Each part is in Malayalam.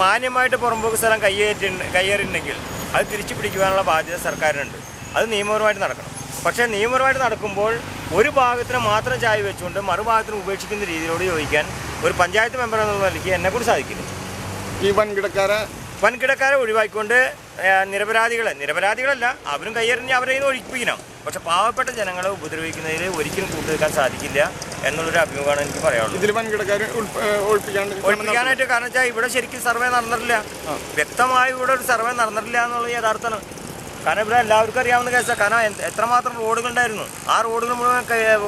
മാന്യമായിട്ട് പുറമ്പോക്ക് സ്ഥലം കയ്യേറിയിട്ടുണ്ടെങ്കിൽ അത് തിരിച്ചു പിടിക്കുവാനുള്ള ബാധ്യത സർക്കാരിനുണ്ട്. അത് നിയമപരമായിട്ട് നടക്കണം. പക്ഷേ നിയമപരമായിട്ട് നടക്കുമ്പോൾ ഒരു ഭാഗത്തിന് മാത്രം ചായ വെച്ചുകൊണ്ട് മറുഭാഗത്തിന് ഉപേക്ഷിക്കുന്ന രീതിയിലോട് ചോദിക്കാൻ ഒരു പഞ്ചായത്ത് മെമ്പർ എന്നുള്ള നിലയ്ക്ക് എന്നെക്കൂടി സാധിക്കില്ല. ഈ വൻകിടക്കാരെ ഒഴിവാക്കിക്കൊണ്ട് നിരപരാധികളല്ല, അവരും കയ്യേറിഞ്ഞ് അവരെ ഒഴിപ്പിക്കണം. പക്ഷെ പാവപ്പെട്ട ജനങ്ങളെ ഉപദ്രവിക്കുന്നതിൽ ഒരിക്കലും കൂട്ടുനിൽക്കാൻ സാധിക്കില്ല എന്നുള്ളൊരു അഭിമുഖമാണ് എനിക്ക് പറയാനുള്ളത്. ഒഴിപ്പിക്കാനായിട്ട് കാരണം വെച്ചാൽ ഇവിടെ ശരിക്കും സർവേ നടന്നിട്ടില്ല. വ്യക്തമായി ഇവിടെ ഒരു സർവേ നടന്നിട്ടില്ല എന്നുള്ളത് യഥാർത്ഥമാണ്. കാരണം ഇവിടെ എല്ലാവർക്കും അറിയാവുന്ന കേസാണ്. കാരണം എത്രമാത്രം റോഡുകളുണ്ടായിരുന്നു. ആ റോഡുകൾ മുഴുവൻ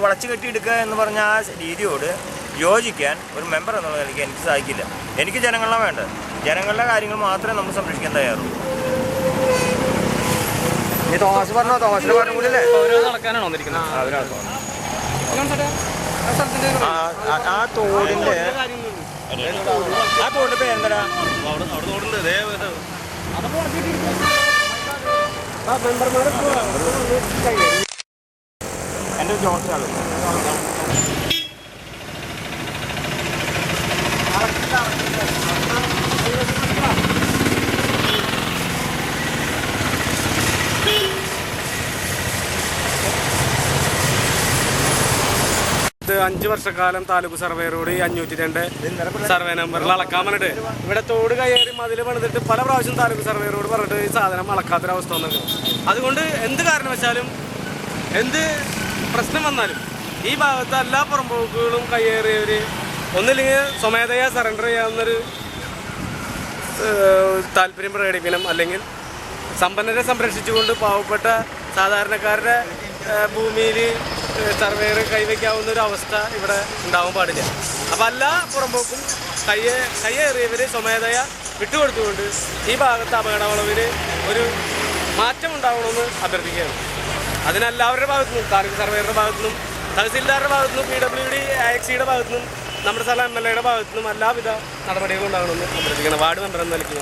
വളച്ചു കെട്ടിയെടുക്കുക എന്ന് പറഞ്ഞ ആ രീതിയോട് യോജിക്കാൻ ഒരു മെമ്പർ എന്നുള്ള നിലയ്ക്ക് എനിക്ക് സാധിക്കില്ല. എനിക്ക് ജനങ്ങളെ വേണ്ടത്. ജനങ്ങളുടെ കാര്യങ്ങൾ മാത്രമേ നമ്മൾ സംരക്ഷിക്കാൻ തയ്യാറുള്ളൂ. ഈ തോമസ് പറഞ്ഞോ, തോമസിന്റെ പറഞ്ഞ കൂടിയല്ലേ ആ തോടിന്റെ പേരെന്താ? എൻ്റെ ജോൺസാണ്. ഇത് 5 വർഷക്കാലം താലൂക്ക് സർവേ റോഡ് 502 സർവേ നമ്പറിൽ അളക്കാൻ പറഞ്ഞിട്ട് ഇവിടെ തോട് കയറി മതിൽ പണിതിട്ട് പല പ്രാവശ്യം താലൂക്ക് സർവേ റോഡ് പറഞ്ഞിട്ട് ഈ സാധനം അളക്കാത്തൊരവസ്ഥ വന്നിട്ടുണ്ട്. അതുകൊണ്ട് എന്ത് കാരണവശാലും എന്ത് പ്രശ്നം വന്നാലും ഈ ഭാഗത്ത് എല്ലാ പുറമ്പോക്കുകളും കയ്യേറിയവർ ഒന്നില്ലെങ്കിൽ സ്വമേധയാ സറണ്ടർ ചെയ്യാവുന്നൊരു താല്പര്യം പ്രകടിപ്പിക്കണം. അല്ലെങ്കിൽ സമ്പന്നരെ സംരക്ഷിച്ചുകൊണ്ട് പാവപ്പെട്ട സാധാരണക്കാരുടെ ഭൂമിയിൽ സർവേയർ കൈവയ്ക്കാവുന്ന ഒരു അവസ്ഥ ഇവിടെ ഉണ്ടാവാൻ പാടില്ല. അപ്പോൾ എല്ലാ പുറമ്പോക്കും കയ്യേറിയവർ സ്വമേധയ വിട്ടുകൊടുത്തുകൊണ്ട് ഈ ഭാഗത്ത് അപകടവളവിന് ഒരു മാറ്റം ഉണ്ടാവണമെന്ന് അഭ്യർത്ഥിക്കുകയാണ്. അതിനെല്ലാവരുടെ ഭാഗത്തുനിന്നും, താലൂക്ക് സർവേയറുടെ ഭാഗത്തുനിന്നും, തഹസിൽദാരുടെ ഭാഗത്തുനിന്നും, PWD AXCയുടെ ഭാഗത്തുനിന്നും, നമ്മുടെ സ്ഥലം MLAയുടെ ഭാഗത്തുനിന്നും എല്ലാവിധ നടപടികളും ഉണ്ടാകണമെന്ന് അഭ്യർത്ഥിക്കണം. വാർഡ് മെമ്പർ എന്ന നിലയ്ക്ക്